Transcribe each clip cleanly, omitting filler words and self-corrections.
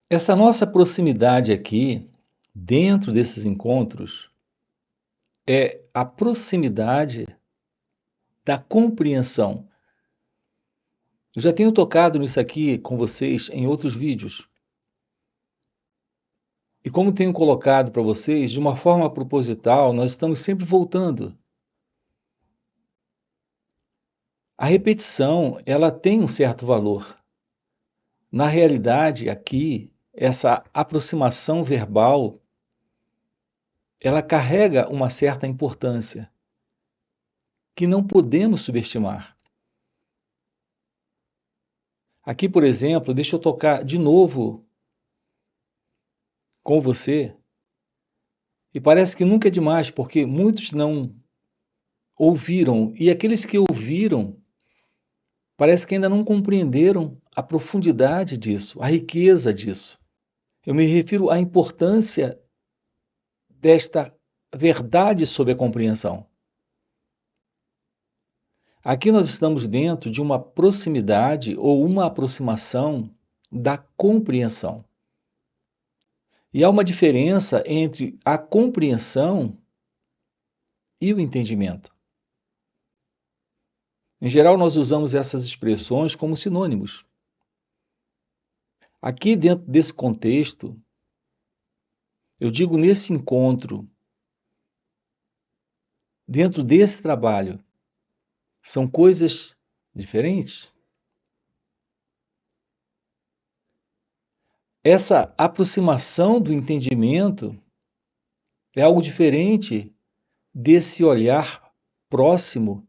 Essa nossa proximidade aqui, dentro desses encontros, é a proximidade da compreensão. Eu já tenho tocado nisso aqui com vocês em outros vídeos. E como tenho colocado para vocês, de uma forma proposital, nós estamos sempre voltando. A repetição, ela tem um certo valor. Na realidade, aqui, essa aproximação verbal, ela carrega uma certa importância que não podemos subestimar. Aqui, por exemplo, deixa eu tocar de novo com você, e parece que nunca é demais, porque muitos não ouviram, e aqueles que ouviram, parece que ainda não compreenderam a profundidade disso, a riqueza disso. Eu me refiro à importância desta verdade sobre a compreensão. Aqui nós estamos dentro de uma proximidade ou uma aproximação da compreensão. E há uma diferença entre a compreensão e o entendimento. Em geral, nós usamos essas expressões como sinônimos. Aqui, dentro desse contexto, eu digo nesse encontro, dentro desse trabalho, são coisas diferentes. Essa aproximação do entendimento é algo diferente desse olhar próximo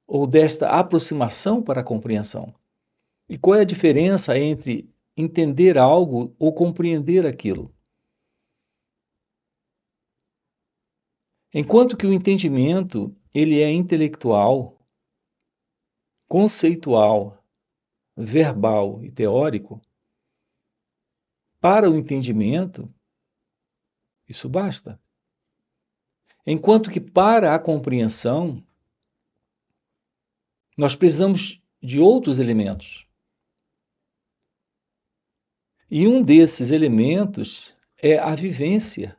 ou desta aproximação para a compreensão. E qual é a diferença entre entender algo ou compreender aquilo? Enquanto que o entendimento, ele é intelectual, conceitual, verbal e teórico, para o entendimento, isso basta. Enquanto que para a compreensão, nós precisamos de outros elementos. E um desses elementos é a vivência,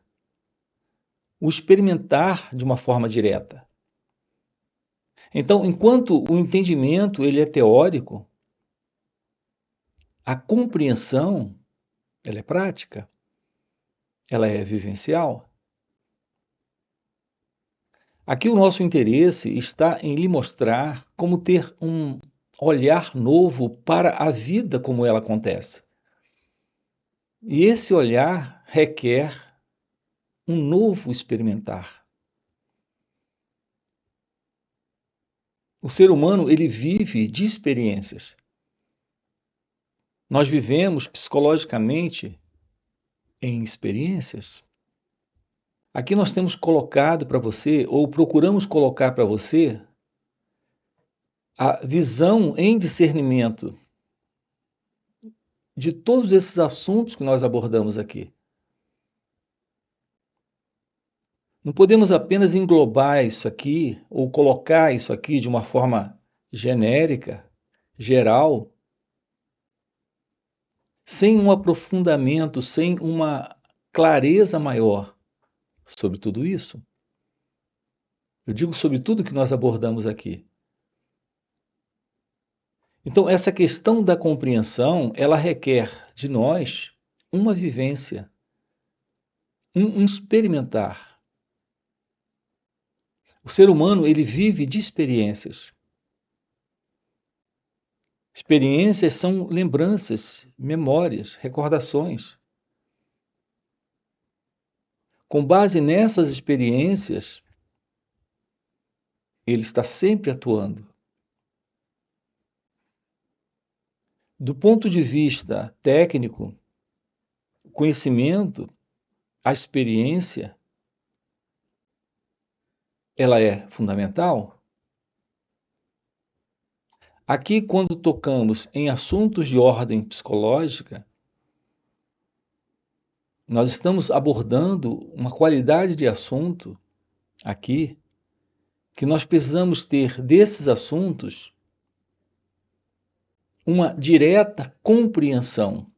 o experimentar de uma forma direta. Então, enquanto o entendimento ele é teórico, a compreensão ela é prática, ela é vivencial. Aqui o nosso interesse está em lhe mostrar como ter um olhar novo para a vida como ela acontece. E esse olhar requer um novo experimentar. O ser humano, ele vive de experiências. Nós vivemos psicologicamente em experiências. Aqui nós temos colocado para você, ou procuramos colocar para você, a visão em discernimento de todos esses assuntos que nós abordamos aqui. Não podemos apenas englobar isso aqui, ou colocar isso aqui de uma forma genérica, geral, sem um aprofundamento, sem uma clareza maior sobre tudo isso. Eu digo sobre tudo que nós abordamos aqui. Então, essa questão da compreensão, ela requer de nós uma vivência, um experimentar. O ser humano, ele vive de experiências. Experiências são lembranças, memórias, recordações. Com base nessas experiências, ele está sempre atuando. Do ponto de vista técnico, o conhecimento, a experiência, ela é fundamental. Aqui, quando tocamos em assuntos de ordem psicológica, nós estamos abordando uma qualidade de assunto aqui que nós precisamos ter desses assuntos uma direta compreensão.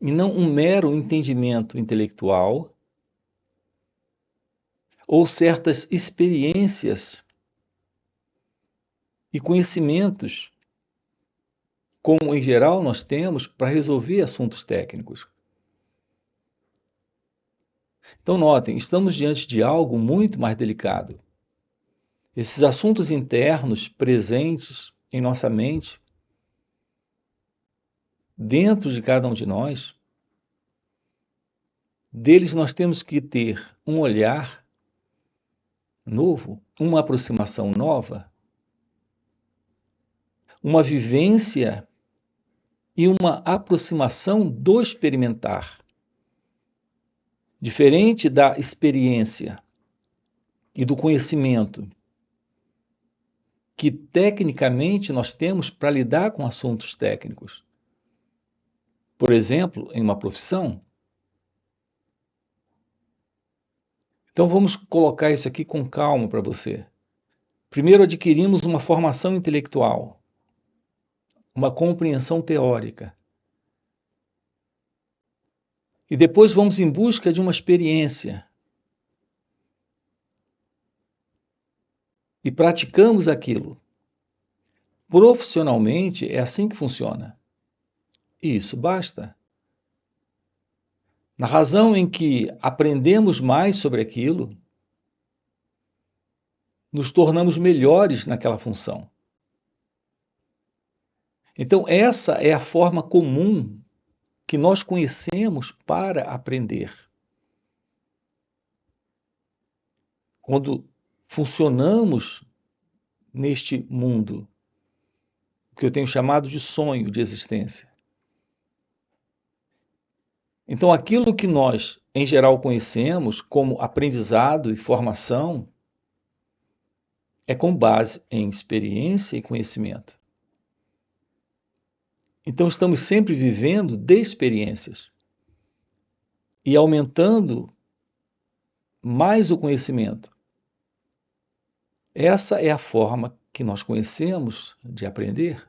e não um mero entendimento intelectual ou certas experiências e conhecimentos, como em geral nós temos para resolver assuntos técnicos. Então, notem, estamos diante de algo muito mais delicado. Esses assuntos internos presentes em nossa mente, dentro de cada um de nós, deles nós temos que ter um olhar novo, uma aproximação nova, uma vivência e uma aproximação do experimentar, diferente da experiência e do conhecimento que tecnicamente nós temos para lidar com assuntos técnicos. Por exemplo, em uma profissão. Então vamos colocar isso aqui com calma para você. Primeiro adquirimos uma formação intelectual, uma compreensão teórica. E depois vamos em busca de uma experiência. E praticamos aquilo. Profissionalmente é assim que funciona. E isso basta. Na razão em que aprendemos mais sobre aquilo, nos tornamos melhores naquela função. Então, essa é a forma comum que nós conhecemos para aprender. Quando funcionamos neste mundo, que eu tenho chamado de sonho de existência. Então, aquilo que nós, em geral, conhecemos como aprendizado e formação é com base em experiência e conhecimento. Então, estamos sempre vivendo de experiências e aumentando mais o conhecimento. Essa é a forma que nós conhecemos de aprender.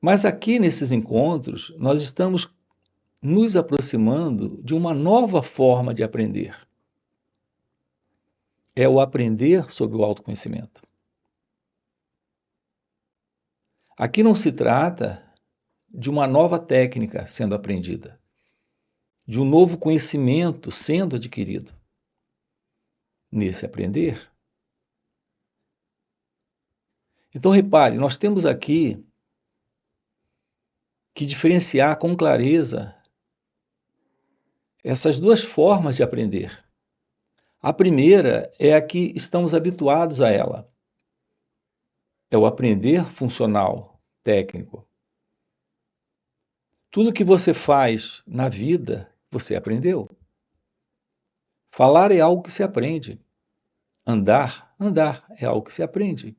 Mas aqui nesses encontros, nós estamos nos aproximando de uma nova forma de aprender. É o aprender sobre o autoconhecimento. Aqui não se trata de uma nova técnica sendo aprendida, de um novo conhecimento sendo adquirido. Nesse aprender. Então, repare, nós temos aqui que diferenciar com clareza essas duas formas de aprender. A primeira é a que estamos habituados a ela. É o aprender funcional, técnico. Tudo que você faz na vida, você aprendeu. Falar é algo que se aprende. Andar é algo que se aprende.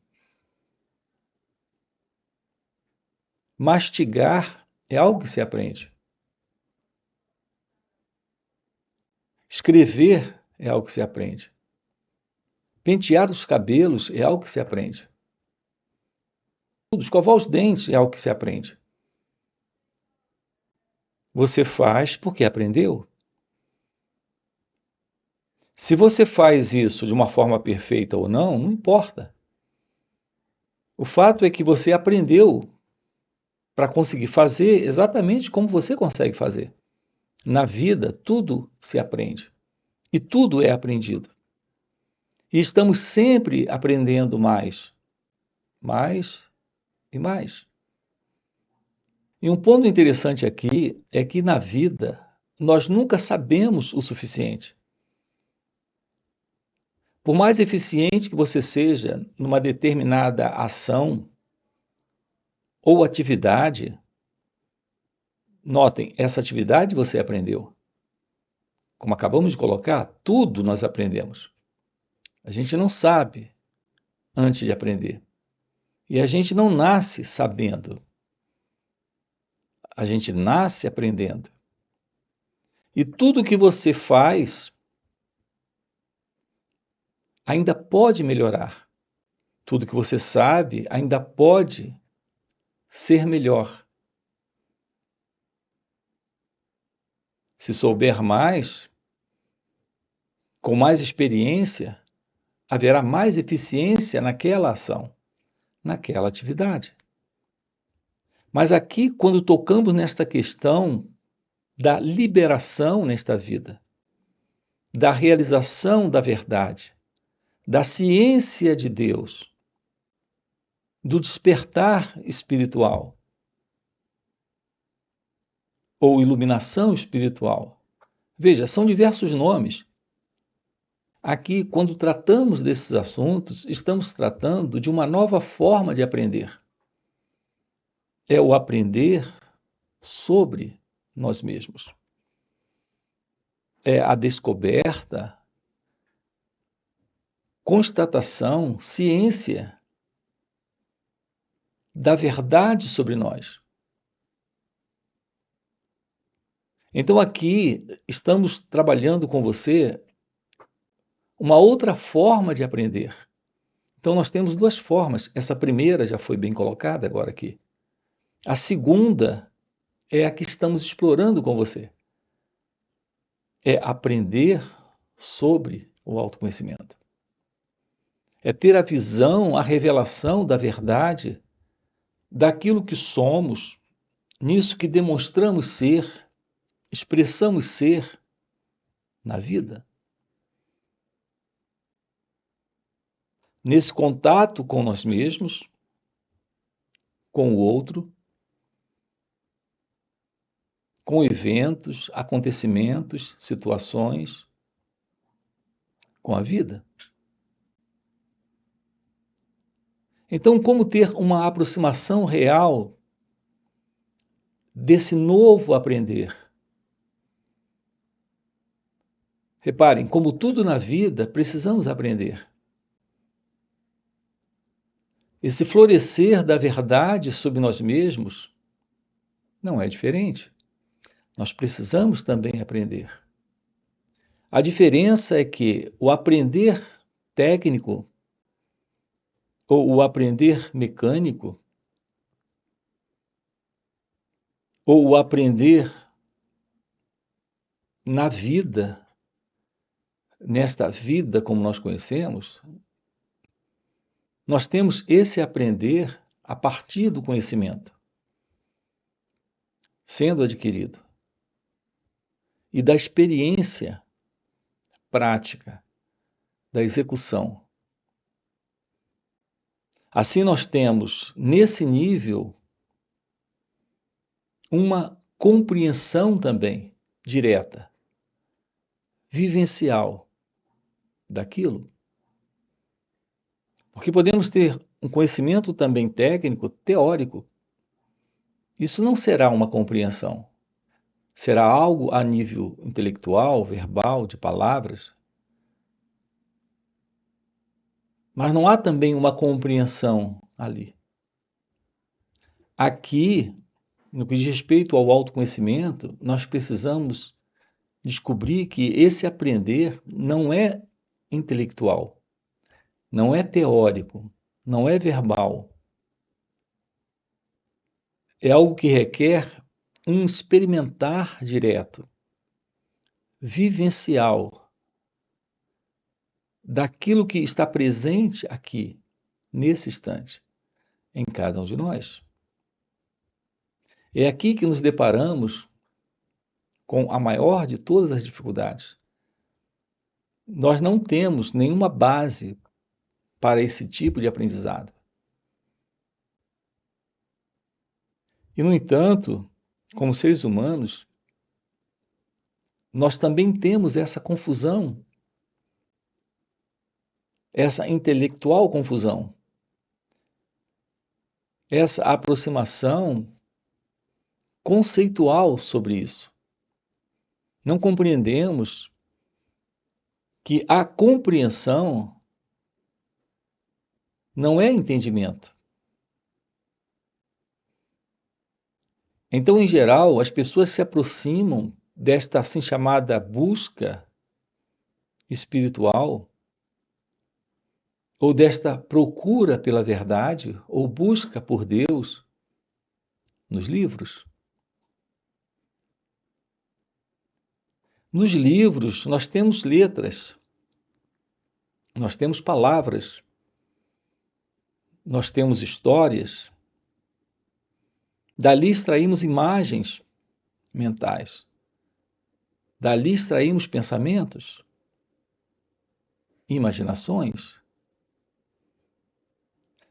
Mastigar é algo que se aprende. Escrever é algo que se aprende. Pentear os cabelos é algo que se aprende. Escovar os dentes é algo que se aprende. Você faz porque aprendeu. Se você faz isso de uma forma perfeita ou não, não importa. O fato é que você aprendeu para conseguir fazer exatamente como você consegue fazer. Na vida, tudo se aprende. E tudo é aprendido. E estamos sempre aprendendo mais. Mais e mais. E um ponto interessante aqui é que na vida nós nunca sabemos o suficiente. Por mais eficiente que você seja numa determinada ação ou atividade, notem, essa atividade você aprendeu. Como acabamos de colocar, tudo nós aprendemos. A gente não sabe antes de aprender. E a gente não nasce sabendo. A gente nasce aprendendo. E tudo que você faz ainda pode melhorar. Tudo que você sabe ainda pode ser melhor. Se souber mais, com mais experiência, haverá mais eficiência naquela ação, naquela atividade. Mas aqui, quando tocamos nesta questão da liberação nesta vida, da realização da verdade, da ciência de Deus, do despertar espiritual ou iluminação espiritual. Veja, são diversos nomes. Aqui, quando tratamos desses assuntos, estamos tratando de uma nova forma de aprender. É o aprender sobre nós mesmos. É a descoberta, constatação, ciência da verdade sobre nós. Então aqui estamos trabalhando com você uma outra forma de aprender. Então nós temos duas formas. Essa primeira já foi bem colocada agora aqui. A segunda é a que estamos explorando com você. É aprender sobre o autoconhecimento. É ter a visão, a revelação da verdade, daquilo que somos, nisso que demonstramos ser, expressamos ser na vida. Nesse contato com nós mesmos, com o outro, com eventos, acontecimentos, situações, com a vida. Então, como ter uma aproximação real desse novo aprender? Reparem, como tudo na vida, precisamos aprender. Esse florescer da verdade sobre nós mesmos não é diferente. Nós precisamos também aprender. A diferença é que o aprender técnico ou o aprender mecânico ou o aprender na vida, nesta vida como nós conhecemos, nós temos esse aprender a partir do conhecimento sendo adquirido e da experiência prática, da execução. Assim, nós temos, nesse nível, uma compreensão também direta, vivencial daquilo. Porque podemos ter um conhecimento também técnico, teórico. Isso não será uma compreensão. Será algo a nível intelectual, verbal, de palavras. Mas não há também uma compreensão ali. Aqui, no que diz respeito ao autoconhecimento, nós precisamos descobrir que esse aprender não é intelectual, não é teórico, não é verbal. É algo que requer um experimentar direto, vivencial, daquilo que está presente aqui, nesse instante, em cada um de nós. É aqui que nos deparamos com a maior de todas as dificuldades. Nós não temos nenhuma base para esse tipo de aprendizado. E, no entanto, como seres humanos, nós também temos essa confusão, essa intelectual confusão, essa aproximação conceitual sobre isso. Não compreendemos que a compreensão não é entendimento. Então, em geral, as pessoas se aproximam desta assim chamada busca espiritual, ou desta procura pela verdade, ou busca por Deus nos livros. Nos livros, nós temos letras, nós temos palavras, nós temos histórias. Dali extraímos imagens mentais. Dali extraímos pensamentos, imaginações.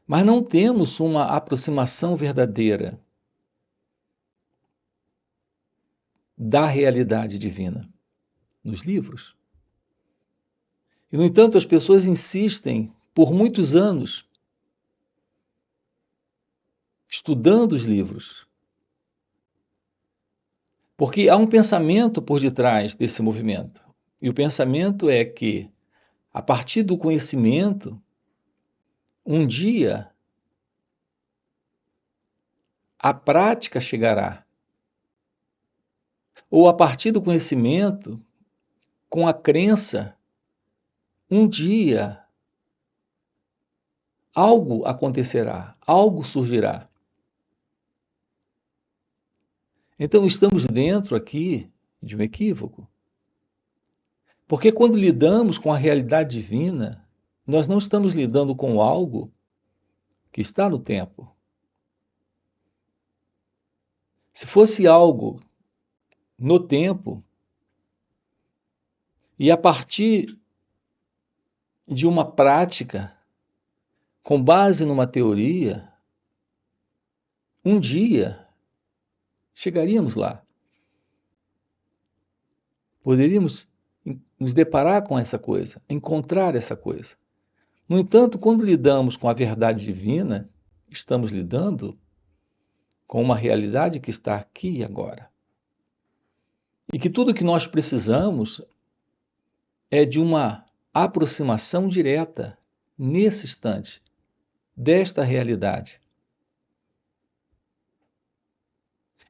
Mas não temos uma aproximação verdadeira da realidade divina nos livros. E, no entanto, as pessoas insistem por muitos anos estudando os livros, porque há um pensamento por detrás desse movimento. E o pensamento é que, a partir do conhecimento, um dia a prática chegará. Ou a partir do conhecimento, com a crença, um dia algo acontecerá, algo surgirá. Então estamos dentro aqui de um equívoco. Porque quando lidamos com a realidade divina, nós não estamos lidando com algo que está no tempo. Se fosse algo no tempo, e a partir de uma prática, com base numa teoria, um dia chegaríamos lá. Poderíamos nos deparar com essa coisa, encontrar essa coisa. No entanto, quando lidamos com a verdade divina, estamos lidando com uma realidade que está aqui e agora. E que tudo que nós precisamos é de uma aproximação direta, nesse instante, desta realidade.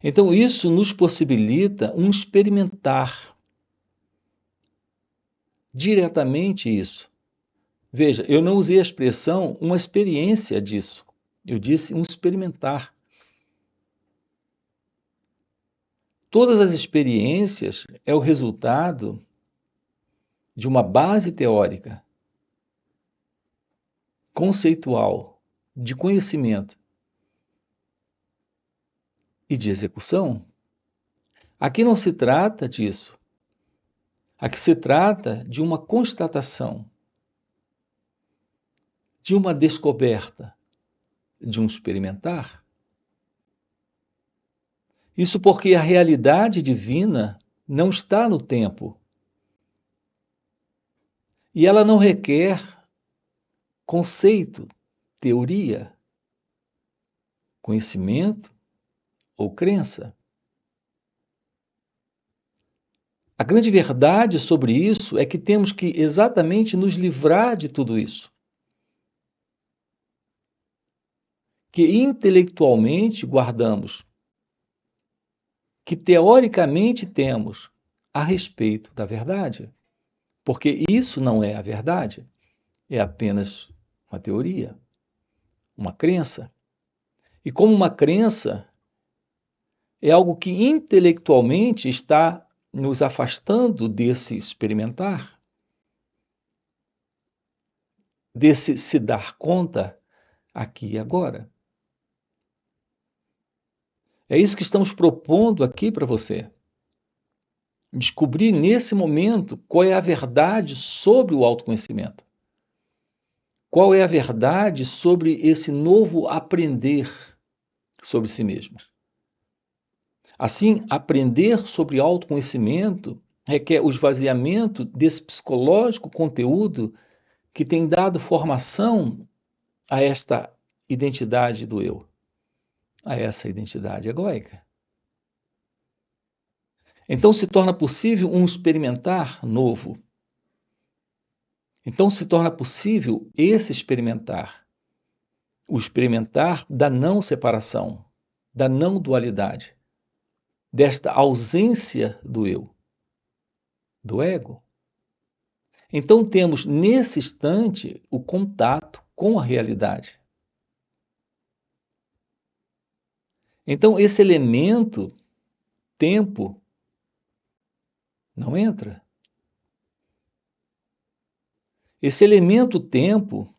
Então, isso nos possibilita um experimentar diretamente isso. Veja, eu não usei a expressão uma experiência disso. Eu disse um experimentar. Todas as experiências é o resultado de uma base teórica, conceitual, de conhecimento e de execução. Aqui não se trata disso. Aqui se trata de uma constatação, de uma descoberta, de um experimentar. Isso porque a realidade divina não está no tempo. E ela não requer conceito, teoria, conhecimento ou crença. A grande verdade sobre isso é que temos que exatamente nos livrar de tudo isso. Que intelectualmente guardamos, que teoricamente temos a respeito da verdade. Porque isso não é a verdade, é apenas uma teoria, uma crença. E como uma crença, é algo que intelectualmente está nos afastando desse experimentar, desse se dar conta aqui e agora. É isso que estamos propondo aqui para você. Descobrir nesse momento qual é a verdade sobre o autoconhecimento. Qual é a verdade sobre esse novo aprender sobre si mesmo. Assim, aprender sobre autoconhecimento requer o esvaziamento desse psicológico conteúdo que tem dado formação a esta identidade do eu, a essa identidade egóica. Então se torna possível um experimentar novo. Então se torna possível esse experimentar, o experimentar da não separação, da não dualidade, desta ausência do eu, do ego. Então temos nesse instante o contato com a realidade. Então esse elemento, tempo, Não entra. Esse elemento tempo,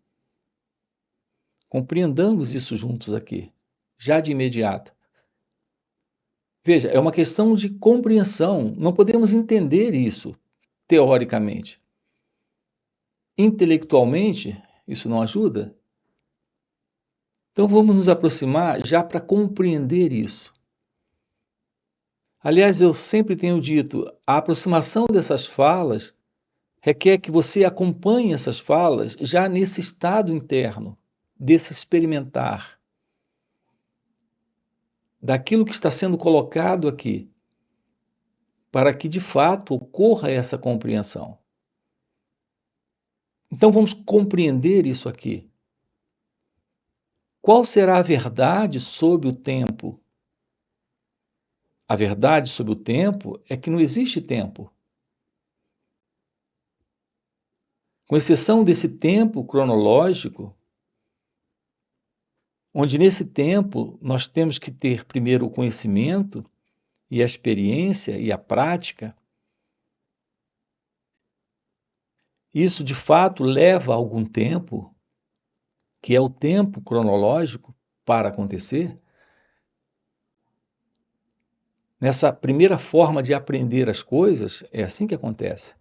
compreendamos isso juntos aqui, já de imediato. Veja, é uma questão de compreensão. Não podemos entender isso teoricamente. Intelectualmente, isso não ajuda. Então vamos nos aproximar já para compreender isso. Aliás, eu sempre tenho dito, a aproximação dessas falas requer que você acompanhe essas falas já nesse estado interno, desse experimentar, daquilo que está sendo colocado aqui, para que de fato ocorra essa compreensão. Então vamos compreender isso aqui. Qual será a verdade sobre o tempo? A verdade sobre o tempo é que não existe tempo. Com exceção desse tempo cronológico, onde nesse tempo nós temos que ter primeiro o conhecimento e a experiência e a prática. Isso de fato leva algum tempo, que é o tempo cronológico para acontecer. Nessa primeira forma de aprender as coisas, é assim que acontece.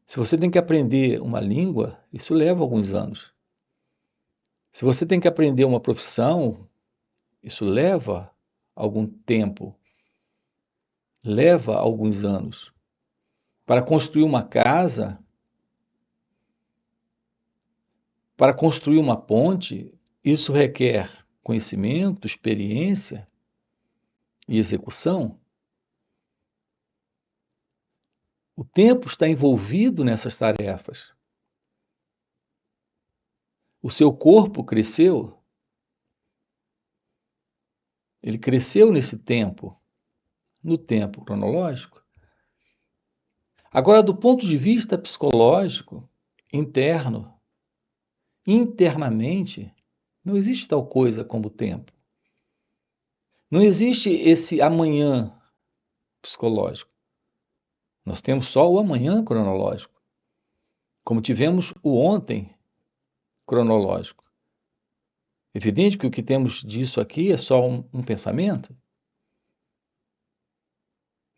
Se você tem que aprender uma língua, isso leva alguns anos. Se você tem que aprender uma profissão, isso leva algum tempo, leva alguns anos. Para construir uma casa, para construir uma ponte, isso requer conhecimento, experiência e execução. O tempo está envolvido nessas tarefas. O seu corpo cresceu. Ele cresceu nesse tempo, no tempo cronológico. Agora, do ponto de vista psicológico, interno, internamente, não existe tal coisa como tempo. Não existe esse amanhã psicológico. Nós temos só o amanhã cronológico, como tivemos o ontem cronológico. Evidente que o que temos disso aqui é só um pensamento,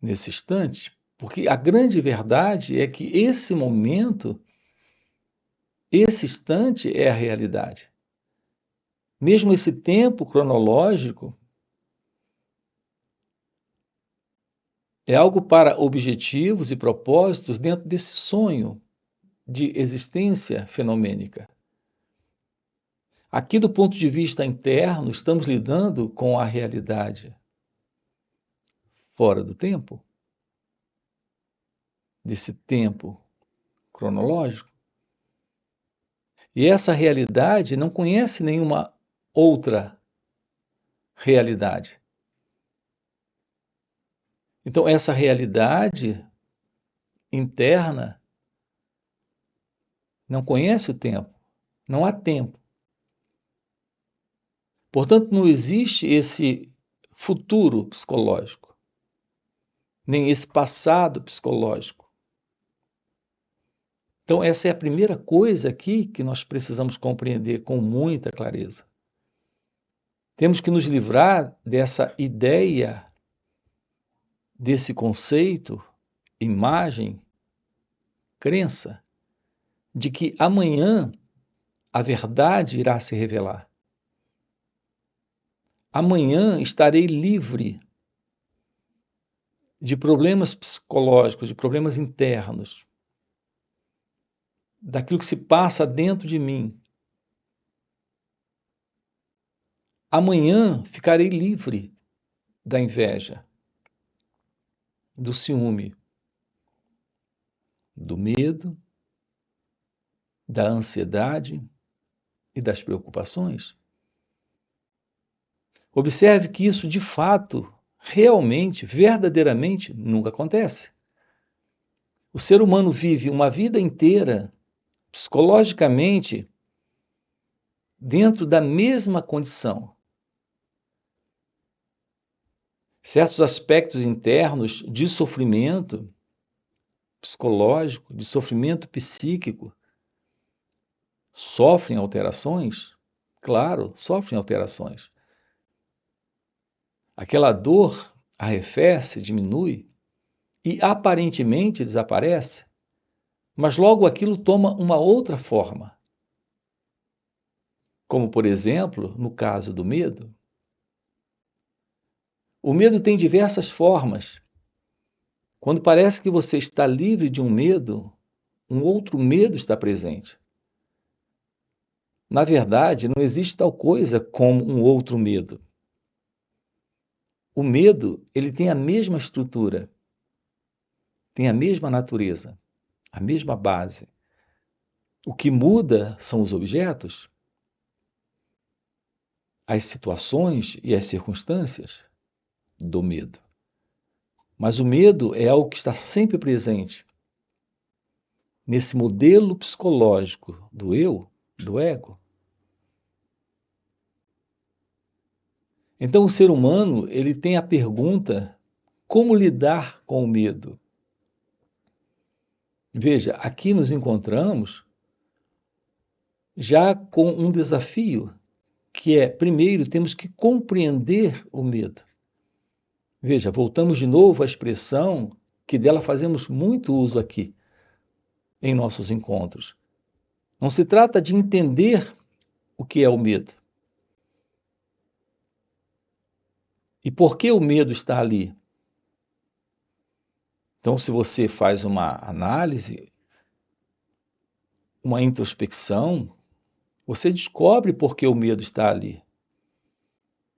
nesse instante, porque a grande verdade é que esse momento, esse instante é a realidade. Mesmo esse tempo cronológico é algo para objetivos e propósitos dentro desse sonho de existência fenomênica. Aqui, do ponto de vista interno, estamos lidando com a realidade fora do tempo, desse tempo cronológico. E essa realidade não conhece nenhuma outra realidade. Então, essa realidade interna não conhece o tempo, não há tempo. Portanto, não existe esse futuro psicológico, nem esse passado psicológico. Então, essa é a primeira coisa aqui que nós precisamos compreender com muita clareza. Temos que nos livrar dessa ideia, desse conceito, imagem, crença, de que amanhã a verdade irá se revelar. Amanhã estarei livre de problemas psicológicos, de problemas internos, daquilo que se passa dentro de mim. Amanhã ficarei livre da inveja, do ciúme, do medo, da ansiedade e das preocupações. Observe que isso, de fato, realmente, verdadeiramente, nunca acontece. O ser humano vive uma vida inteira, psicologicamente, dentro da mesma condição. certos aspectos internos de sofrimento psicológico, de sofrimento psíquico, sofrem alterações? Claro, sofrem alterações. Aquela dor arrefece, diminui e aparentemente desaparece, mas logo aquilo toma uma outra forma. Como, por exemplo, no caso do medo. O medo tem diversas formas. Quando parece que você está livre de um medo, um outro medo está presente. Na verdade, não existe tal coisa como um outro medo. O medo, ele tem a mesma estrutura, tem a mesma natureza, a mesma base. O que muda são os objetos, as situações e as circunstâncias do medo. Mas o medo é algo que está sempre presente nesse modelo psicológico do eu, do ego. Então o ser humano, ele tem a pergunta: como lidar com o medo? Veja, aqui nos encontramos já com um desafio, que é, primeiro, temos que compreender o medo. Veja, voltamos de novo à expressão que dela fazemos muito uso aqui em nossos encontros. Não se trata de entender o que é o medo. E por que o medo está ali? Então, se você faz uma análise, uma introspecção, você descobre por que o medo está ali.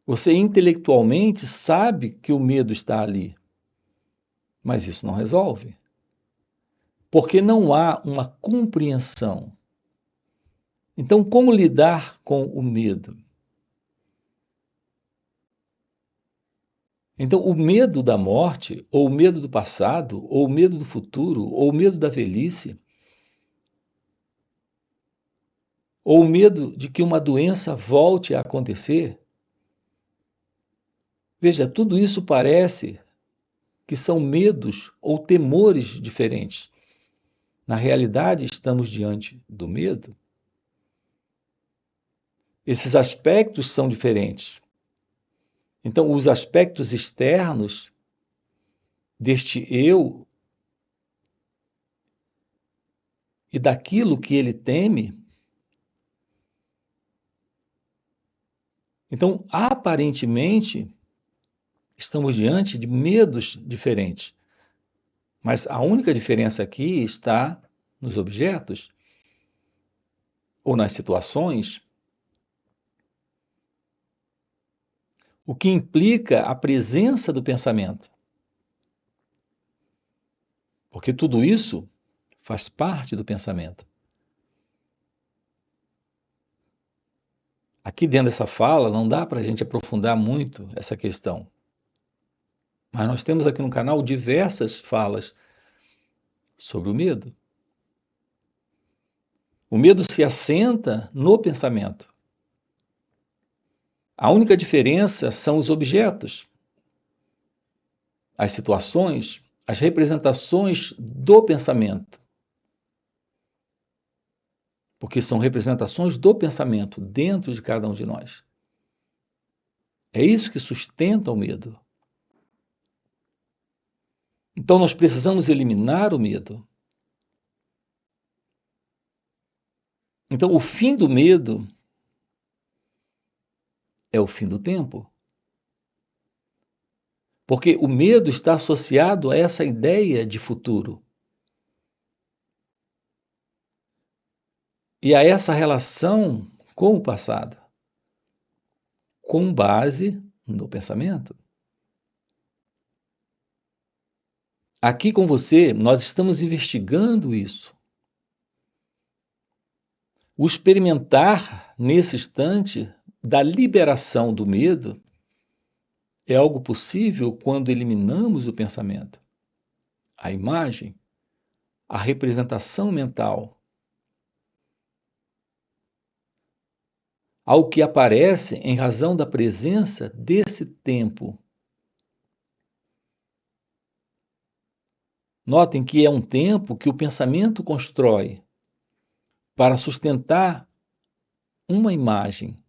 Você intelectualmente sabe que o medo está ali, mas isso não resolve. Porque não há uma compreensão. Então, como lidar com o medo? Então, o medo da morte, ou o medo do passado, ou o medo do futuro, ou o medo da velhice, ou o medo de que uma doença volte a acontecer, veja, tudo isso parece que são medos ou temores diferentes. Na realidade, estamos diante do medo. Esses aspectos são diferentes. Então, os aspectos externos deste eu e daquilo que ele teme, então, aparentemente, estamos diante de medos diferentes. Mas a única diferença aqui está nos objetos ou nas situações, o que implica a presença do pensamento. Porque tudo isso faz parte do pensamento. Aqui dentro dessa fala, não dá para a gente aprofundar muito essa questão. Mas nós temos aqui no canal diversas falas sobre o medo. O medo se assenta no pensamento. A única diferença são os objetos, as situações, as representações do pensamento. Porque são representações do pensamento dentro de cada um de nós. É isso que sustenta o medo. Então nós precisamos eliminar o medo. Então o fim do medo é o fim do tempo. Porque o medo está associado a essa ideia de futuro. E a essa relação com o passado, com base no pensamento. Aqui com você, nós estamos investigando isso. O experimentar nesse instante da liberação do medo é algo possível quando eliminamos o pensamento, a imagem, a representação mental, ao que aparece em razão da presença desse tempo. Notem que é um tempo que o pensamento constrói para sustentar uma imagem.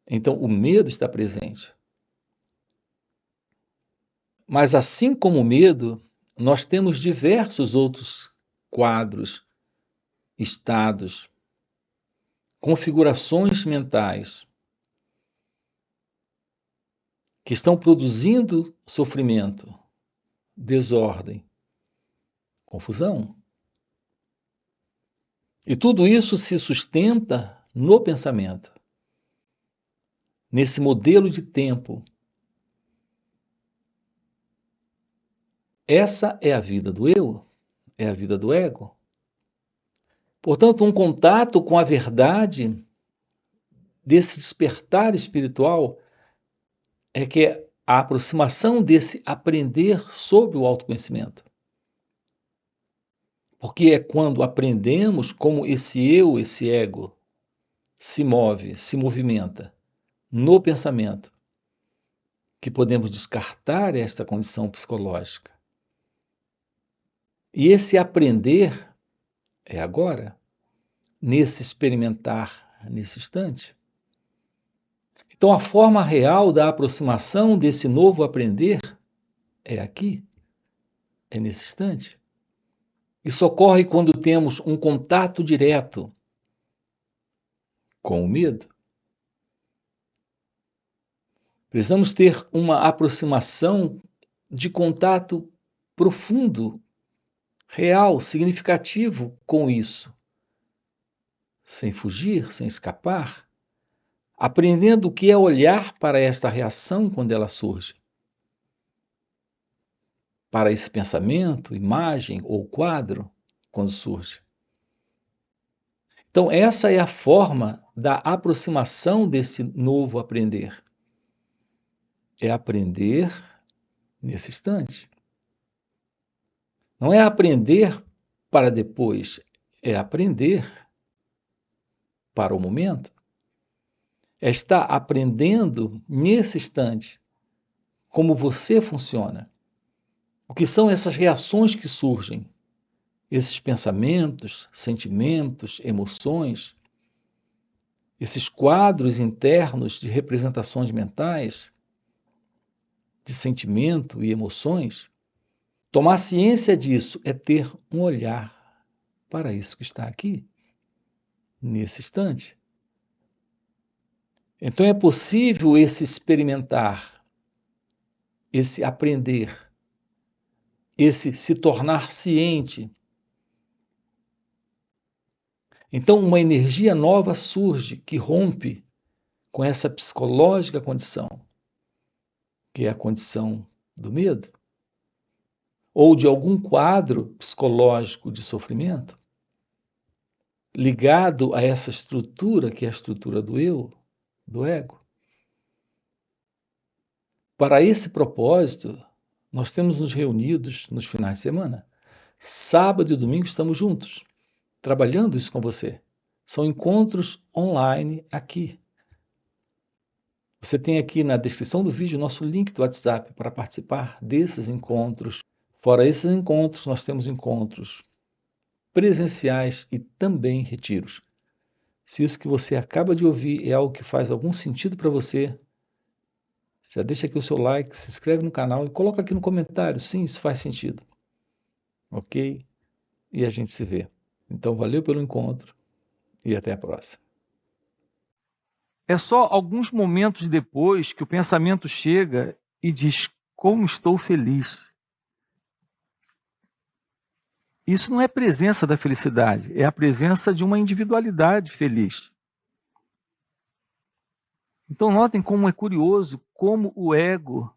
Então, o medo está presente. Mas, assim como o medo, nós temos diversos outros quadros, estados, configurações mentais que estão produzindo sofrimento, desordem, confusão. E tudo isso se sustenta no pensamento, nesse modelo de tempo. Essa é a vida do eu, é a vida do ego. Portanto, um contato com a verdade desse despertar espiritual é que é a aproximação desse aprender sobre o autoconhecimento. Porque é quando aprendemos como esse eu, esse ego, se move, se movimenta no pensamento, que podemos descartar esta condição psicológica. E esse aprender é agora, nesse experimentar, nesse instante. Então, a forma real da aproximação desse novo aprender é aqui, é nesse instante. Isso ocorre quando temos um contato direto com o medo. Precisamos ter uma aproximação de contato profundo, real, significativo com isso, sem fugir, sem escapar, aprendendo o que é olhar para esta reação quando ela surge, para esse pensamento, imagem ou quadro quando surge. Então, essa é a forma da aproximação desse novo aprender. É aprender nesse instante. Não é aprender para depois, é aprender para o momento. É estar aprendendo nesse instante como você funciona. O que são essas reações que surgem? Esses pensamentos, sentimentos, emoções, esses quadros internos de representações mentais, de sentimento e emoções. Tomar ciência disso é ter um olhar para isso que está aqui, nesse instante. Então é possível esse experimentar, esse aprender, esse se tornar ciente. Então uma energia nova surge que rompe com essa psicológica condição, que é a condição do medo, ou de algum quadro psicológico de sofrimento, ligado a essa estrutura que é a estrutura do eu, do ego. Para esse propósito, nós temos nos reunidos nos finais de semana. Sábado e domingo estamos juntos, trabalhando isso com você. São encontros online aqui. Você tem aqui na descrição do vídeo nosso link do WhatsApp para participar desses encontros. Fora esses encontros, nós temos encontros presenciais e também retiros. Se isso que você acaba de ouvir é algo que faz algum sentido para você, já deixa aqui o seu like, se inscreve no canal e coloca aqui no comentário, sim, isso faz sentido. Ok? E a gente se vê. Então, valeu pelo encontro e até a próxima. É só alguns momentos depois que o pensamento chega e diz: como estou feliz. Isso não é presença da felicidade, é a presença de uma individualidade feliz. Então notem como é curioso como o ego